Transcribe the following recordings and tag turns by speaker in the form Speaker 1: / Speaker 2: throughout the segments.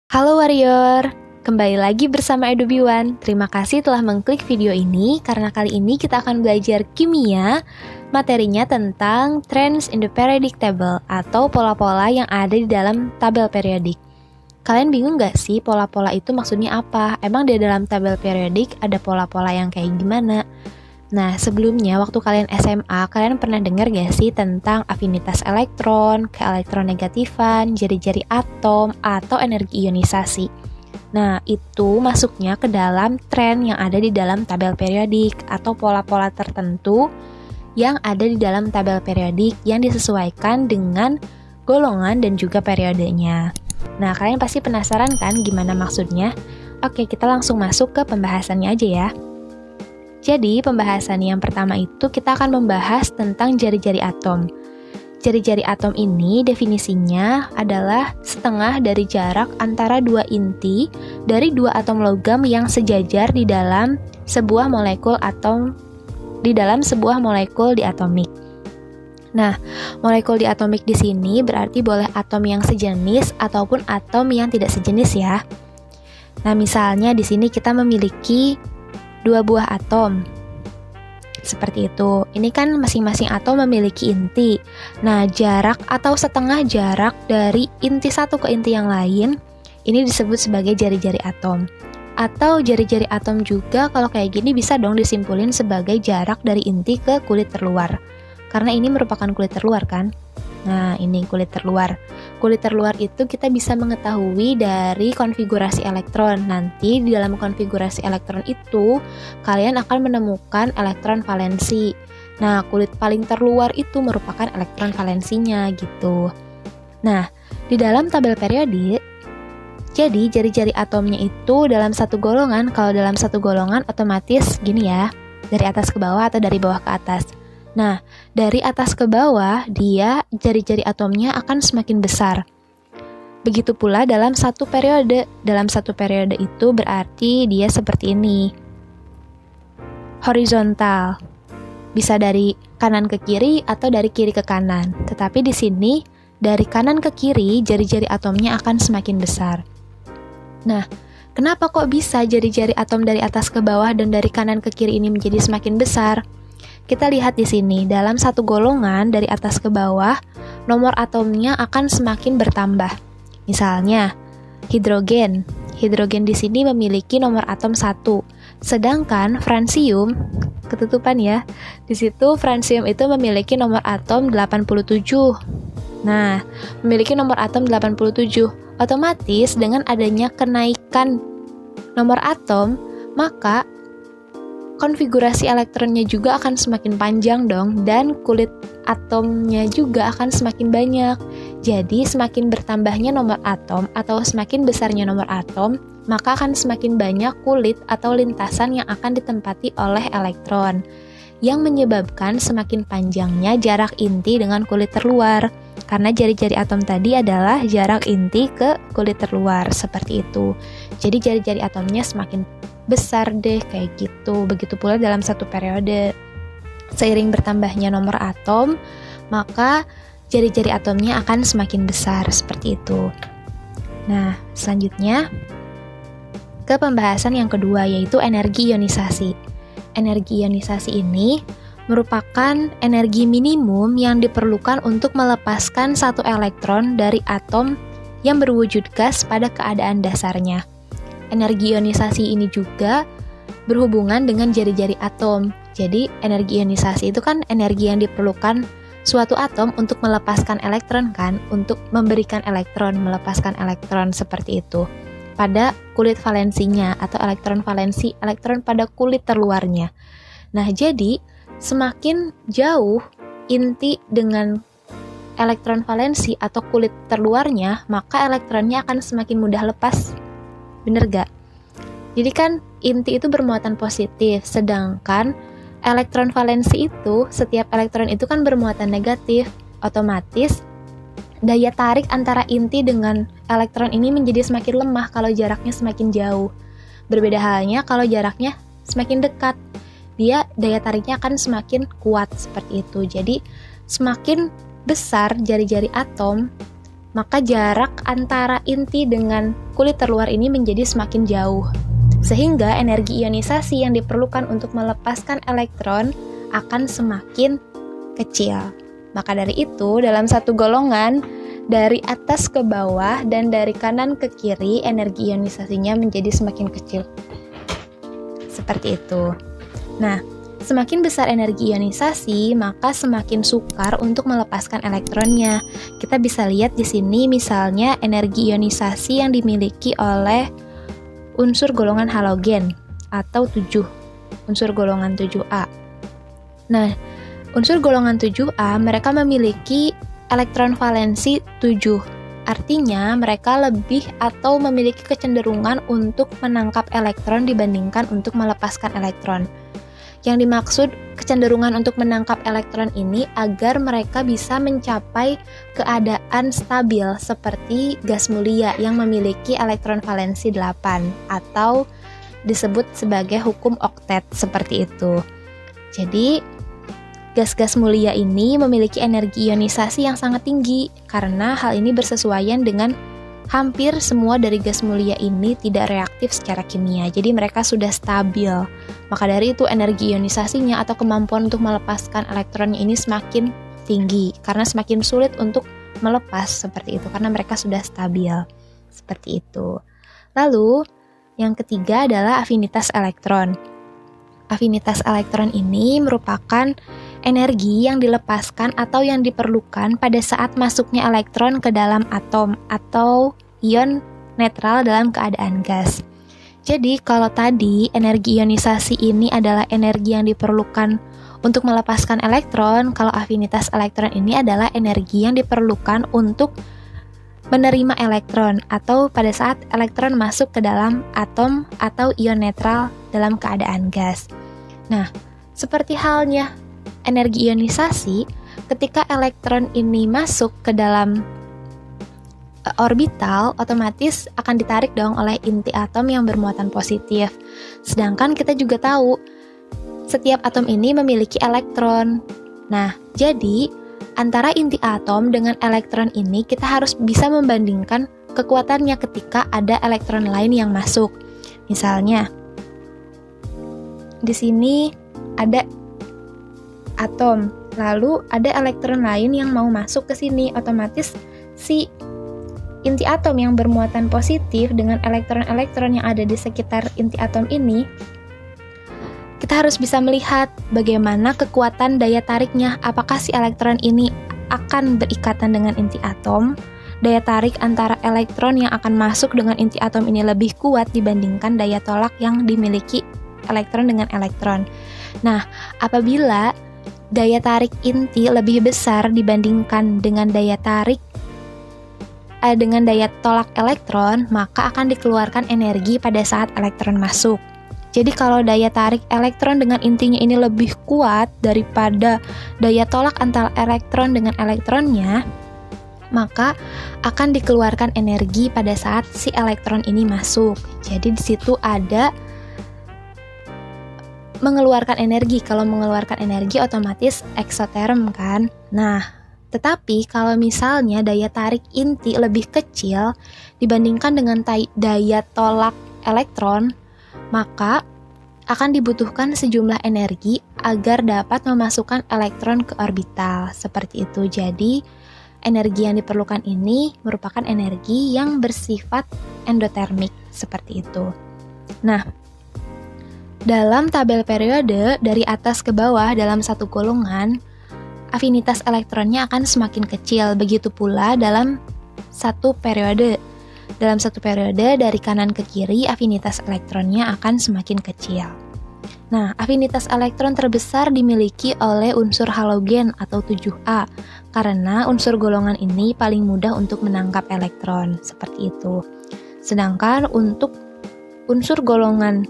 Speaker 1: Halo Warrior, kembali lagi bersama EduBiwan. Terima kasih telah mengklik video ini karena kali ini kita akan belajar kimia. Materinya tentang trends in the periodic table atau pola-pola yang ada di dalam tabel periodik. Kalian bingung gak sih pola-pola itu maksudnya apa? Emang di dalam tabel periodik ada pola-pola yang kayak gimana? Nah, sebelumnya waktu kalian SMA, kalian pernah dengar gak sih tentang afinitas elektron, keelektronegatifan, jari-jari atom, atau energi ionisasi? Nah, itu masuknya ke dalam tren yang ada di dalam tabel periodik atau pola-pola tertentu yang ada di dalam tabel periodik yang disesuaikan dengan golongan dan juga periodenya. Nah, kalian pasti penasaran kan gimana maksudnya? Oke, kita langsung masuk ke pembahasannya aja ya. Jadi, pembahasan yang pertama itu kita akan membahas tentang jari-jari atom. Jari-jari atom ini definisinya adalah setengah dari jarak antara dua inti dari dua atom logam yang sejajar di dalam sebuah molekul diatomik. Nah, molekul diatomik di sini berarti boleh atom yang sejenis ataupun atom yang tidak sejenis ya. Nah, misalnya di sini kita memiliki dua buah atom. Seperti itu. Ini kan masing-masing atom memiliki inti. Nah, jarak atau setengah jarak dari inti satu ke inti yang lain, ini disebut sebagai jari-jari atom. Atau jari-jari atom juga kalau kayak gini bisa dong disimpulin sebagai jarak dari inti ke kulit terluar. Karena ini merupakan kulit terluar kan? Nah, ini kulit terluar. Kulit terluar itu kita bisa mengetahui dari konfigurasi elektron. Nanti di dalam konfigurasi elektron itu, kalian akan menemukan elektron valensi. Nah, kulit paling terluar itu merupakan elektron valensinya gitu. Nah, di dalam tabel periodik, jadi jari-jari atomnya itu dalam satu golongan. Kalau dalam satu golongan otomatis gini ya, dari atas ke bawah atau dari bawah ke atas. Nah, dari atas ke bawah, dia jari-jari atomnya akan semakin besar. Begitu pula dalam satu periode. Dalam satu periode itu berarti dia seperti ini. Horizontal. Bisa dari kanan ke kiri atau dari kiri ke kanan. Tetapi di sini, dari kanan ke kiri, jari-jari atomnya akan semakin besar. Nah, kenapa kok bisa jari-jari atom dari atas ke bawah dan dari kanan ke kiri ini menjadi semakin besar? Kita lihat di sini, dalam satu golongan dari atas ke bawah, nomor atomnya akan semakin bertambah. Misalnya, hidrogen. Hidrogen di sini memiliki nomor atom 1. Sedangkan fransium, ketutupan ya, di situ fransium itu memiliki nomor atom 87. Nah, memiliki nomor atom 87. Otomatis dengan adanya kenaikan nomor atom, maka konfigurasi elektronnya juga akan semakin panjang dong, dan kulit atomnya juga akan semakin banyak. Jadi semakin bertambahnya nomor atom atau semakin besarnya nomor atom, maka akan semakin banyak kulit atau lintasan yang akan ditempati oleh elektron, yang menyebabkan semakin panjangnya jarak inti dengan kulit terluar. Karena jari-jari atom tadi adalah jarak inti ke kulit terluar, seperti itu. Jadi jari-jari atomnya semakin besar deh kayak gitu. Begitu pula dalam satu periode. Seiring bertambahnya nomor atom, maka jari-jari atomnya akan semakin besar seperti itu. Nah, selanjutnya ke pembahasan yang kedua, yaitu energi ionisasi. Energi ionisasi ini merupakan energi minimum yang diperlukan untuk melepaskan satu elektron dari atom yang berwujud gas pada keadaan dasarnya. Energi ionisasi ini juga berhubungan dengan jari-jari atom. Jadi, energi ionisasi itu kan energi yang diperlukan suatu atom untuk melepaskan elektron kan, untuk memberikan elektron, melepaskan elektron seperti itu pada kulit valensinya atau elektron valensi, elektron pada kulit terluarnya. Nah, jadi semakin jauh inti dengan elektron valensi atau kulit terluarnya, maka elektronnya akan semakin mudah lepas. Bener gak? Jadi kan inti itu bermuatan positif, sedangkan elektron valensi itu, setiap elektron itu kan bermuatan negatif. Otomatis daya tarik antara inti dengan elektron ini menjadi semakin lemah kalau jaraknya semakin jauh. Berbeda halnya kalau jaraknya semakin dekat, dia daya tariknya akan semakin kuat seperti itu. Jadi semakin besar jari-jari atom, maka jarak antara inti dengan kulit terluar ini menjadi semakin jauh. Sehingga energi ionisasi yang diperlukan untuk melepaskan elektron akan semakin kecil. Maka dari itu, dalam satu golongan, dari atas ke bawah dan dari kanan ke kiri, energi ionisasinya menjadi semakin kecil. Seperti itu. Nah, semakin besar energi ionisasi, maka semakin sukar untuk melepaskan elektronnya. Kita bisa lihat di sini misalnya energi ionisasi yang dimiliki oleh unsur golongan halogen atau 7, unsur golongan 7A. Nah, unsur golongan 7A mereka memiliki elektron valensi 7. Artinya mereka lebih atau memiliki kecenderungan untuk menangkap elektron dibandingkan untuk melepaskan elektron. Yang dimaksud kecenderungan untuk menangkap elektron ini agar mereka bisa mencapai keadaan stabil seperti gas mulia yang memiliki elektron valensi 8 atau disebut sebagai hukum oktet seperti itu. Jadi, gas-gas mulia ini memiliki energi ionisasi yang sangat tinggi karena hal ini bersesuaian dengan hampir semua dari gas mulia ini tidak reaktif secara kimia. Jadi mereka sudah stabil. Maka dari itu energi ionisasinya atau kemampuan untuk melepaskan elektronnya ini semakin tinggi karena semakin sulit untuk melepas seperti itu karena mereka sudah stabil. Seperti itu. Lalu yang ketiga adalah afinitas elektron. Afinitas elektron ini merupakan energi yang dilepaskan atau yang diperlukan pada saat masuknya elektron ke dalam atom atau ion netral dalam keadaan gas. Jadi kalau tadi energi ionisasi ini adalah energi yang diperlukan untuk melepaskan elektron, kalau afinitas elektron ini adalah energi yang diperlukan untuk menerima elektron atau pada saat elektron masuk ke dalam atom atau ion netral dalam keadaan gas. Nah, seperti halnya energi ionisasi, ketika elektron ini masuk ke dalam orbital, otomatis akan ditarik dong oleh inti atom yang bermuatan positif. Sedangkan kita juga tahu, setiap atom ini memiliki elektron. Nah, jadi antara inti atom dengan elektron ini kita harus bisa membandingkan kekuatannya ketika ada elektron lain yang masuk. Misalnya, di sini ada atom, lalu ada elektron lain yang mau masuk ke sini, otomatis si inti atom yang bermuatan positif dengan elektron-elektron yang ada di sekitar inti atom ini, kita harus bisa melihat bagaimana kekuatan daya tariknya, apakah si elektron ini akan berikatan dengan inti atom, daya tarik antara elektron yang akan masuk dengan inti atom ini lebih kuat dibandingkan daya tolak yang dimiliki elektron dengan elektron. Nah, apabila daya tarik inti lebih besar dibandingkan dengan daya tolak elektron, maka akan dikeluarkan energi pada saat elektron masuk. Jadi kalau daya tarik elektron dengan intinya ini lebih kuat daripada daya tolak antara elektron dengan elektronnya, maka akan dikeluarkan energi pada saat si elektron ini masuk. Jadi di situ ada mengeluarkan energi. Kalau mengeluarkan energi otomatis eksoterm kan. Nah, tetapi kalau misalnya daya tarik inti lebih kecil dibandingkan dengan daya tolak elektron, maka akan dibutuhkan sejumlah energi agar dapat memasukkan elektron ke orbital. Seperti itu. Jadi, energi yang diperlukan ini merupakan energi yang bersifat endotermik. Seperti itu. Nah, dalam tabel periode dari atas ke bawah dalam satu golongan, afinitas elektronnya akan semakin kecil. Begitu pula dalam satu periode. Dalam satu periode dari kanan ke kiri, afinitas elektronnya akan semakin kecil. Nah, afinitas elektron terbesar dimiliki oleh unsur halogen atau 7A, karena unsur golongan ini paling mudah untuk menangkap elektron, seperti itu. Sedangkan untuk unsur golongan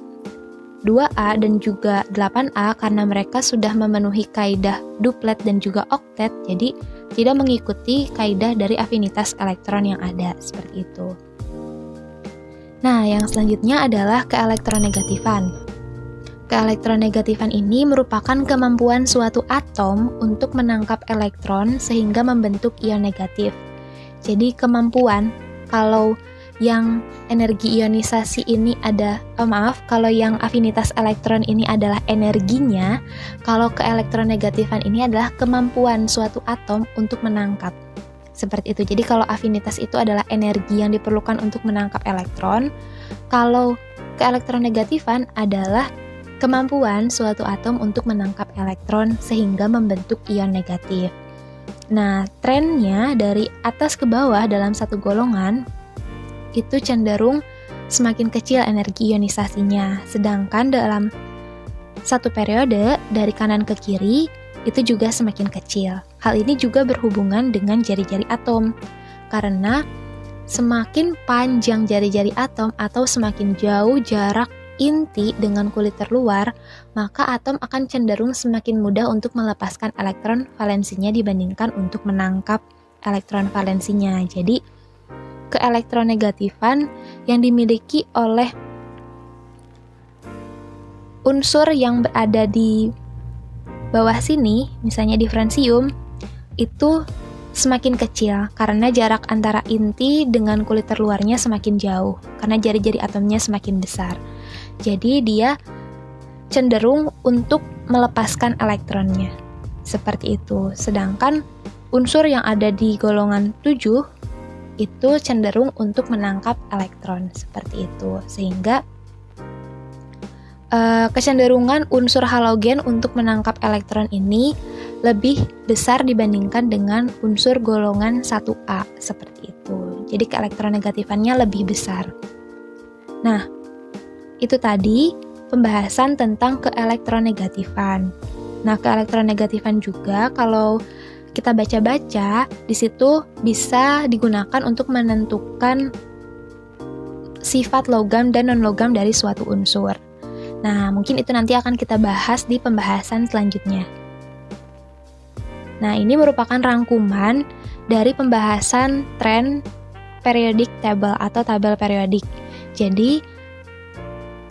Speaker 1: 2A dan juga 8A karena mereka sudah memenuhi kaidah duplet dan juga oktet, jadi tidak mengikuti kaidah dari afinitas elektron yang ada, seperti itu. Nah, yang selanjutnya adalah keelektronegatifan. Keelektronegatifan ini merupakan kemampuan suatu atom untuk menangkap elektron sehingga membentuk ion negatif. Jadi kemampuan, kalau yang energi ionisasi ini kalau yang afinitas elektron ini adalah energinya, kalau keelektronegatifan ini adalah kemampuan suatu atom untuk menangkap. Seperti itu. Jadi kalau afinitas itu adalah energi yang diperlukan untuk menangkap elektron, kalau keelektronegatifan adalah kemampuan suatu atom untuk menangkap elektron sehingga membentuk ion negatif. Nah, trennya dari atas ke bawah dalam satu golongan itu cenderung semakin kecil energi ionisasinya, sedangkan dalam satu periode dari kanan ke kiri itu juga semakin kecil. Hal ini juga berhubungan dengan jari-jari atom, karena semakin panjang jari-jari atom atau semakin jauh jarak inti dengan kulit terluar, maka atom akan cenderung semakin mudah untuk melepaskan elektron valensinya dibandingkan untuk menangkap elektron valensinya. Jadi, keelektronegatifan yang dimiliki oleh unsur yang berada di bawah sini, misalnya di francium, itu semakin kecil karena jarak antara inti dengan kulit terluarnya semakin jauh, karena jari-jari atomnya semakin besar. Jadi dia cenderung untuk melepaskan elektronnya. Seperti itu. Sedangkan unsur yang ada di golongan 7 itu cenderung untuk menangkap elektron. Seperti itu. Sehingga kecenderungan unsur halogen untuk menangkap elektron ini lebih besar dibandingkan dengan unsur golongan 1A. Seperti itu. Jadi keelektronegatifannya lebih besar. Nah, itu tadi pembahasan tentang keelektronegatifan. Nah, keelektronegatifan juga kalau kita baca-baca, di situ bisa digunakan untuk menentukan sifat logam dan non-logam dari suatu unsur. Nah, mungkin itu nanti akan kita bahas di pembahasan selanjutnya. Nah, ini merupakan rangkuman dari pembahasan tren periodic table atau tabel periodik. Jadi,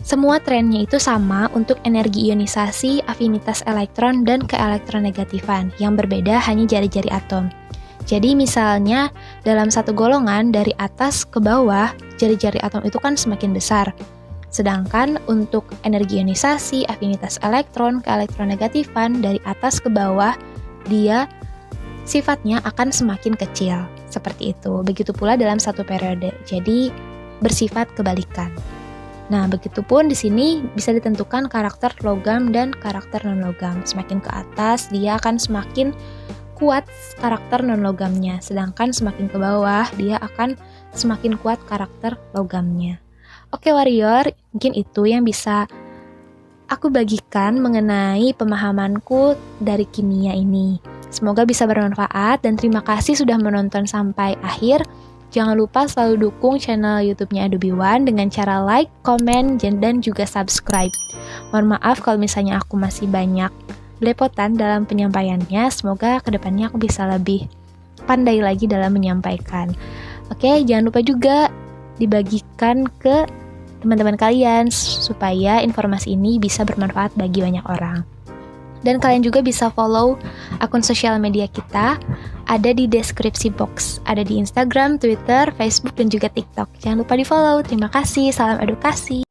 Speaker 1: semua trennya itu sama untuk energi ionisasi, afinitas elektron, dan keelektronegatifan. Yang berbeda hanya jari-jari atom. Jadi misalnya dalam satu golongan dari atas ke bawah, jari-jari atom itu kan semakin besar. Sedangkan untuk energi ionisasi, afinitas elektron, keelektronegatifan dari atas ke bawah, dia sifatnya akan semakin kecil. Seperti itu. Begitu pula dalam satu periode. Jadi bersifat kebalikan. Nah, begitupun di sini bisa ditentukan karakter logam dan karakter non-logam. Semakin ke atas, dia akan semakin kuat karakter non-logamnya. Sedangkan semakin ke bawah, dia akan semakin kuat karakter logamnya. Oke, warrior, mungkin itu yang bisa aku bagikan mengenai pemahamanku dari kimia ini. Semoga bisa bermanfaat dan terima kasih sudah menonton sampai akhir. Jangan lupa selalu dukung channel YouTube-nya Adobe One dengan cara like, komen, dan juga subscribe. Mohon maaf kalau misalnya aku masih banyak belepotan dalam penyampaiannya. Semoga kedepannya aku bisa lebih pandai lagi dalam menyampaikan. Oke, jangan lupa juga dibagikan ke teman-teman kalian supaya informasi ini bisa bermanfaat bagi banyak orang. Dan kalian juga bisa follow akun sosial media kita, ada di deskripsi box. Ada di Instagram, Twitter, Facebook, dan juga TikTok. Jangan lupa di follow. Terima kasih, salam edukasi.